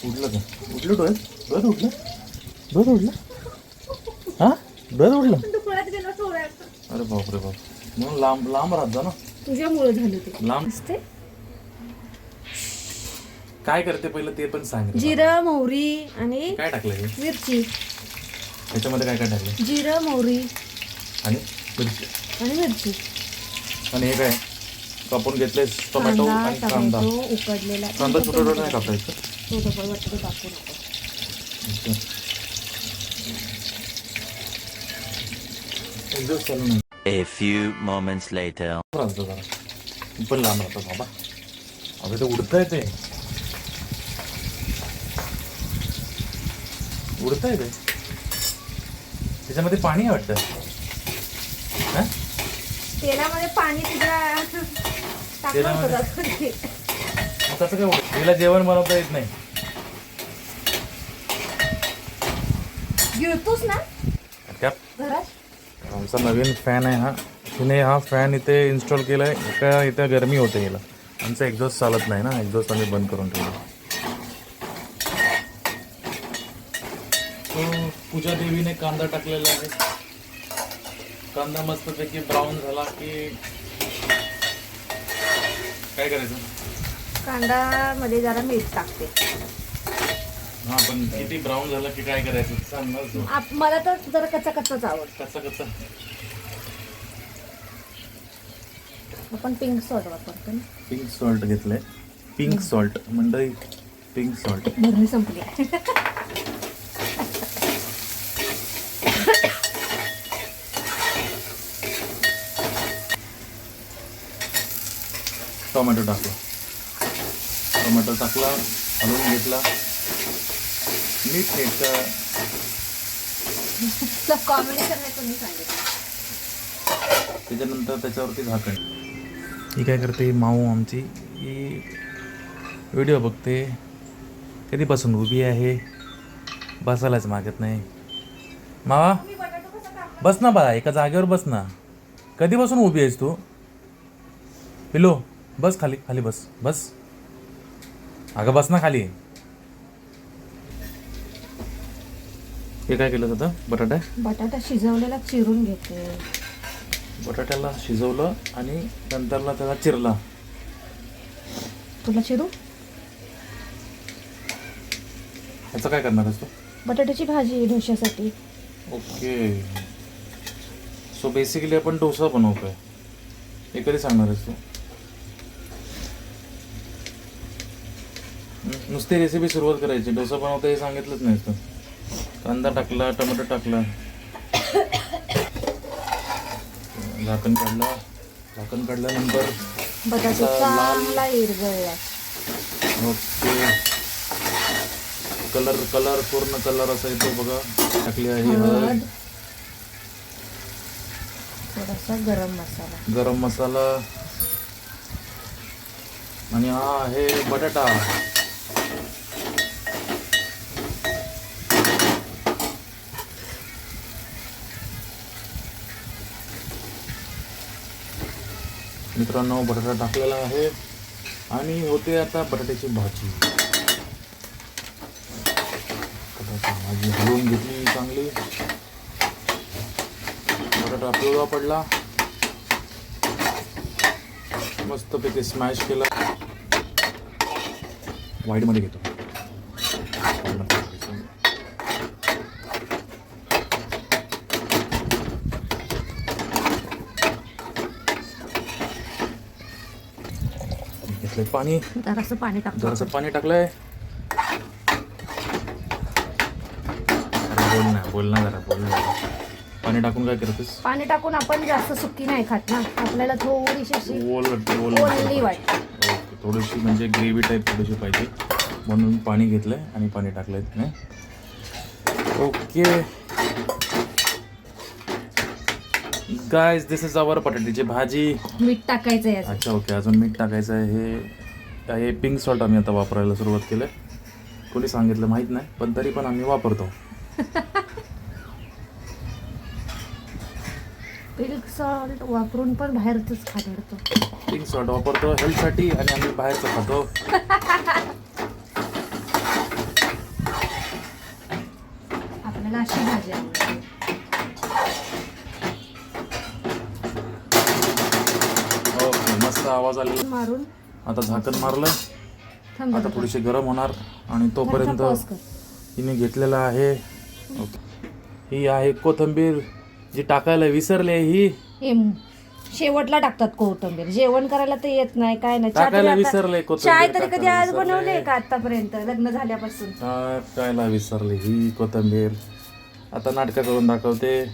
उठलं का? उठलं डोळ्यात उठलं डोळ्यात उठलं हा डोळ्यात उठलं. अरे बापरे बाप. म्हणून लांब लांब राहत जा ना. तुझ्यामुळे झालं ते. लांब असते काय करते पहिलं ते पण सांग. जिरं मोहरी आणि काय टाकलं हे मिरची. त्याच्यामध्ये काय काय टाकलं? जिरं मोहरी आणि मिरची आणि मिरची. आणि हे काय कापून घेतले टोमॅटो आणि कांदा. उकडलेला कांदा छोटा छोटा नाही कापायचं. थोडं वाटतं टाकू नको. दिवस चालू नाही. A few moments later. राहतो जरा पण लांब राहतो बाबा. अगं ते उडतंय ते उडतंय ते त्याच्यामध्ये पाणी आहे वाटतं. हा? तेलामध्ये पाणी तुझ्या तेलामध्ये? टाकलं. कसं काय उडत? तिला जेवण बनवता येत नाही. गिळतोस ना त्या घरात. आमचा नवीन फॅन आहे हा. तिने हा फॅन इथे इन्स्टॉल केला आहे. एका इथं गरमी होते याला. आमचा एक्झॉस्ट चालत नाही ना. एक्झॉस्ट आम्ही बंद करून ठेवला. तो पूजा देवीने कांदा टाकलेला आहे. कांदा मस्तपैकी ब्राऊन झाला की काय करायचं? कांदा मध्ये जरा मीठ टाकते. हा पण किती ब्राऊन झाला की काय करायचं सांग ना तू. मला तर जरा कच्चा कच्चाच आवडतं. कसा कसा आपण पिंक सॉल्ट वापरतो ना. पिंक सॉल्ट घेतलंय. पिंक सॉल्ट मंडळी पिंक सॉल्ट. भरणी संपली. टोमॅटो टाकला. टोमॅटो टाकला हलवून घेतला. मीठ घ्यायचं. कॉम्बिनेशन नाही कोणी सांगितलं. त्याच्यानंतर त्याच्यावरती झाकण. ही काय करते माऊ आमची. ही व्हिडिओ बघते. कधीपासून उभी आहे. बसायलाच मागत नाही. मावा बस ना बाळा. एका जागेवर बस ना. कधीपासून उभी आहेस तू? पिलो बस खाली. खाली बस बस. अगं बस ना खाली. हे काय केलं होतं? बटाटा शिजवलेला चिरून घेते. बटाट्याला शिजवलं आणि नंतरला त्याला चिरला. तुला चिरू? ह्याचं काय करणार आहेस तू? बटाट्याची भाजी डोश्यासाठी. ओके. सो बेसिकली आपण डोसा बनवतोय. हे कधी सांगणार आहेस तू? नुसती रेसिपी सुरुवात करायची. डोसा बनवता हे सांगितलंच नाहीस तू. कांदा टाकला टोमॅटो टाकला झाकण काढला. झाकण काढल्यानंतर बटाटा चांगला इरगळला. ओके. कलर पूर्ण कलर असा येतो बघा. टाकली आहे हळद. थोडासा गरम मसाला आणि हा आहे बटाटा. मित्रांनो बटाटा टाकलेला आहे आणि होते आता बटाट्याची भाजी. बटाटा भाजी हलवून घेतली चांगली. बटाटा पिवळा पडला. मस्तपैकी स्मॅश केला. वाईडमध्ये घेतो. घेतलंय पाणी. जरासं पाणी टाकतो. जरासं पाणी टाकलंय. बोल ना जरा. पाणी टाकून काय करतेस? पाणी टाकून आपण जास्त सुकी नाही खात ना. आपल्याला थोडीशी अशी ओलली वाटते. ओके. थोडीशी म्हणजे ग्रेव्ही टाईप थोडीशी पाहिजे म्हणून पाणी घेतलंय आणि पाणी टाकलंय तिने. ओके गाइस दिस इज आवर बटाट्याची भाजी. मीठ टाकायचं आहे. अच्छा ओके. अजून मीठ टाकायचं आहे. हे पिंक सॉल्ट आम्ही आता वापरायला सुरुवात केलं. कोणी सांगितलं माहीत नाही पण तरी पण आम्ही वापरतो. पिंक सॉल्ट वापरून पण बाहेरच खातो. पिंक सॉल्ट वापरतो हेल्थसाठी आणि आम्ही बाहेरचं खातो. आवाज आलेला. मारून आता झाकण मारलं. थांब आता जरा. थोडीशी गरम होणार आणि तोपर्यंत पॉज कर. हिने घेतलेलं आहे. ओके. ही आहे कोथिंबीर जी टाकायला विसरले. ही हे शेवटला टाकतात कोथिंबीर. जेवण करायला तर येत नाही काय नाही. चहा तरी टाकायला आता- विसरले कोथिंबीर. चाय तरी कधी टाकायला आज विसरले. बनवले का आतापर्यंत लग्न झाल्यापासून? टाकायला विसरले ही कोथिंबीर. आता नाटकं करून दाखवते.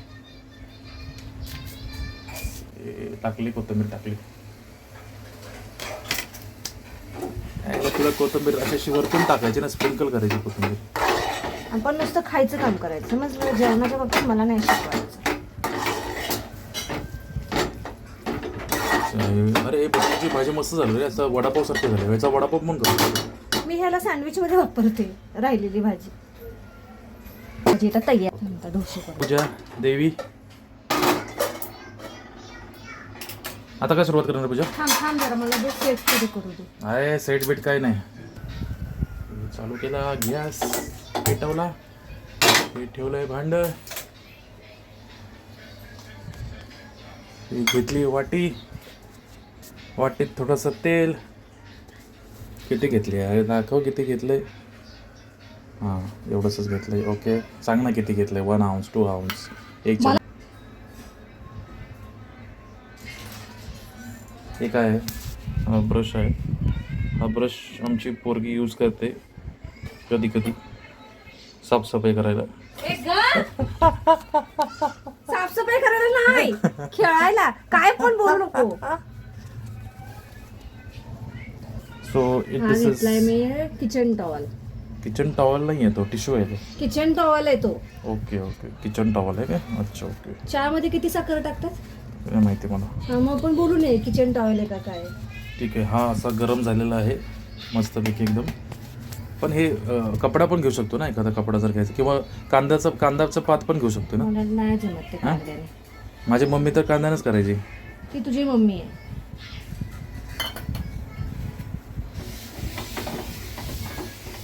टाकली कोथिंबीर टाकली. तुला कोथिंबीर अशी वरतून टाकायची ना, स्प्रिंकल करायची कोथिंबीर. आपण नुसतं खायचं काम करायचं. समजलं? जेवणाच्या बाबतीत मला नाही शिकवायचं. अरे हे बटाट्याची भाजी मस्त झाली रे. असं वडापाव सारखं झालं. याचा वडापाव पण करतो. मी ह्याला सँडविच मध्ये वापरते राहिलेली भाजी. भाजी आता तयार. आता डोसे करू. पूजा देवी. आता काय सुरुवात करणार पूजा? थांब थांब जरा मला ते सेट तरी करू दे. आहे सेट बीट काय नाही. चालू केला गॅस. पेटवला. हे ठेवलंय भांड. घेतली वाटी. वाटीत थोडंसं तेल. किती घेतली आहे दाखव किती घेतलंय. हां एवढंच घेतलंय. ओके सांग ना किती घेतलंय. 1 ounce 2 ounce 1 चमचा. हे काय आहे? हा ब्रश आहे. हा ब्रश आमची पोरगी यूज करते कधी कधी साफसफाई करायला. साफसफाई करायला नाही, खेळायला. काय पण बोलू नको. सो इट हा दिस घेतलाय is me kitchen towel. Kitchen towel नाही आहे तो, टिश्यू आहे तो. किचन टॉवल आहे तो. ओके ओके किचन टॉवल आहे काय? अच्छा ओके. चहा मध्ये किती साखर टाकतात? काय माहिती मला. हा मग आपण बोलू नये किचन टॉवल आहे का काय. ठीक आहे. हा असा गरम झालेला आहे मस्तपैकी एकदम. पण हे कपडा पण घेऊ शकतो ना, एखादा कपडा जर घ्यायचा, किंवा कांद्याचं पात पण घेऊ शकतो ना. मला नाही जमत ते कांद्याने. माझी मम्मी तर कांद्यानेच करायची. ती तुझी मम्मी आहे.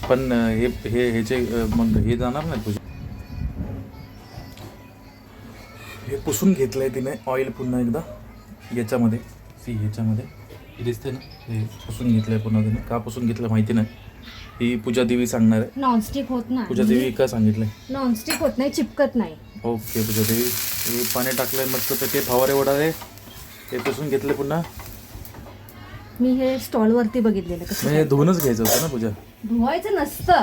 पण ह्याचे मग हे जाणार नाही तुझे. हे पुसून घेतलंय तिने ऑइल पुन्हा एकदा याच्यामध्ये. ह्याच्यामध्ये हे दिसते ना, हे पुसून घेतलंय पुन्हा तिने. का पुसून घेतलं माहिती नाही. ही पूजा देवी सांगणार आहे. नॉनस्टिक होत नाही. पूजा देवी का सांगितलंय? नॉनस्टिक होत नाही, चिपकत नाही. ओके पूजा देवी. हे पाणी टाकलंय मस्त ते फवारे वडारे. हे पुसून घेतले पुन्हा. मी हे स्टॉल वरती बघितलेलं कसं. म्हणजे धुवूनच घ्यायचं होतं ना पूजा. धुवायचं नसतं.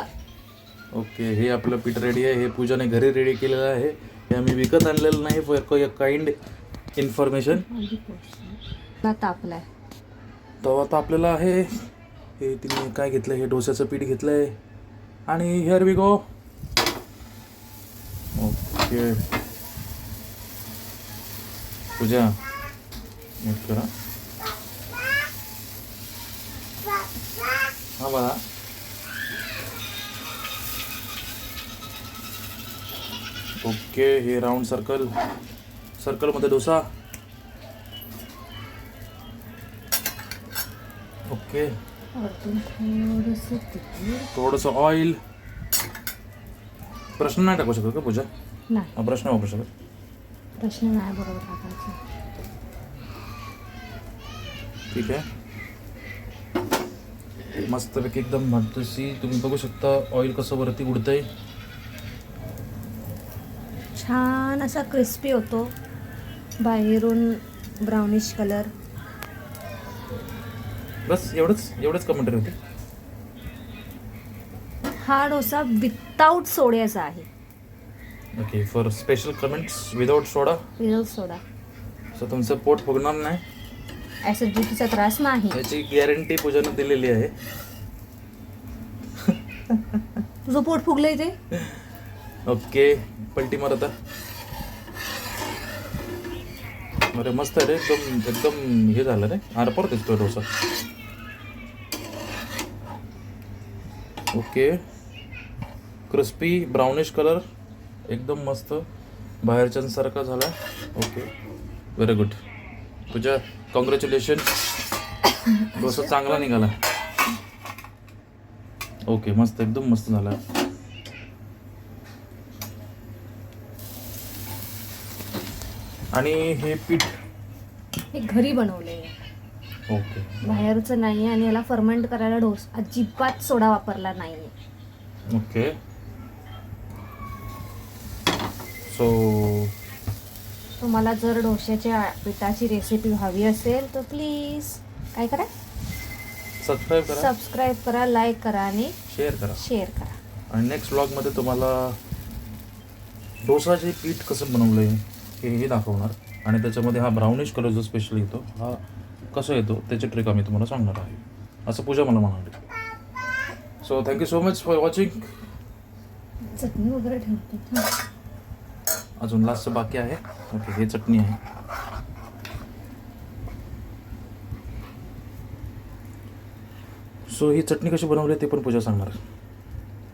ओके हे आपलं पीठ रेडी आहे. हे पूजाने घरी रेडी केलेलं आहे. हे आम्ही विकत आणलेलं नाही. For kind information. तापलाय तवा तापलेला आहे. हे तिने काय घेतलं? हे डोस्याचं पीठ घेतलंय. आणि हिअर वी गो. ओके पूजा नीट करा. हा बघा. ओके हे राऊंड सर्कलमध्ये डोसा. ओके थोडंसं ऑइल. प्रश्न नाही टाकू शकत का पूजा? नाही, हा प्रश्न वापरू शकत. प्रश्न नाही बरोबर टाकायचं. ठीक आहे. मस्तपैकी एकदम भटूसी. तुम्ही बघू शकता ऑइल कसं वरती उडतंय. छान असा क्रिस्पी होतो. बाहेरून ब्राउनिश कलर. बस एवढंच कमेंटरी होती. हा डोसा विदाउट सोड्याचा आहे. Okay for special comments without soda. Without soda. So तुमचं पोट फुगणार नाही. ऍसिडिटीचा त्रास नाही. याची गॅरंटी पूजाने दिलेली आहे. तुझं पोट फुगलंय ते. ओके पलटी मार आता. अरे मस्त आहे रे. एकदम हे झालं रे. आरपार दिसतोय dosa. Okay crispy brownish colour एकदम मस्त बाहेरच्यांसारखा झाला. ओके व्हेरी गुड पूजा. कॉंग्रॅच्युलेशन. डोसा चांगला निघाला. ओके मस्त एकदम मस्त झाला. आणि हे पीठ हे घरी बनवले. ओके. बाहेरचं नाही आहे आणि याला फर्मेंट करायला अजिबात सोडा वापरला नाही आहे. ओके. सो तुम्हाला जर डोश्याच्या पिठाची रेसिपी हवी असेल तर प्लीज काय करा, सबस्क्राईब करा, सबस्क्राईब करा, लाईक करा आणि शेअर करा. शेअर करा. आणि नेक्स्ट व्लॉगमध्ये तुम्हाला डोसाचे पीठ कसं बनवलं आहे हेही दाखवणार. आणि त्याच्यामध्ये हा ब्राउनिश कलर जो स्पेशल येतो हा कसा येतो त्याची ट्रिक आम्ही तुम्हाला सांगणार आहे, असं पूजा मला म्हणाली. So thank you so much for watching. चटणी वगैरे ठेवतो. अजून लास्टचं बाकी आहे. ओके, हे चटणी आहे. सो ही चटणी कशी बनवली ते पण पूजा सांगणार.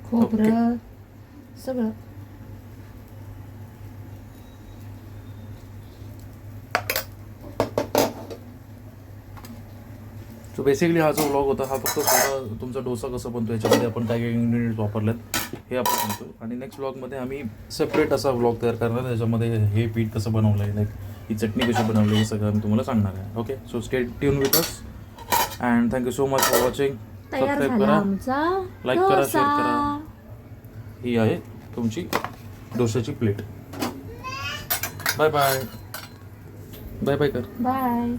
खोबरं सगळं. सो बेसिकली हा जो व्लॉग होता हा फक्त थोडा तुमचा डोसा कसा बनतो याच्यामध्ये आपण काय काय इन्ग्रेडियंट्स वापरलेत हे आपण सांगतो. आणि नेक्स्ट व्लॉगमध्ये आम्ही सेपरेट असा व्लॉग तयार करणार त्याच्यामध्ये हे पीठ कसं बनवलं आहे, लाईक ही चटणी कशी बनवली हे सगळं आम्ही तुम्हाला सांगणार आहे. Okay, so stay tune with us and thank you so much for watching. तयार सबस्क्राईब झाला करा, आमचा लाईक करा, डोसा. शेअर करा. ही आहे तुमची डोशाची plate. Bye bye. Bye bye कर. बाय.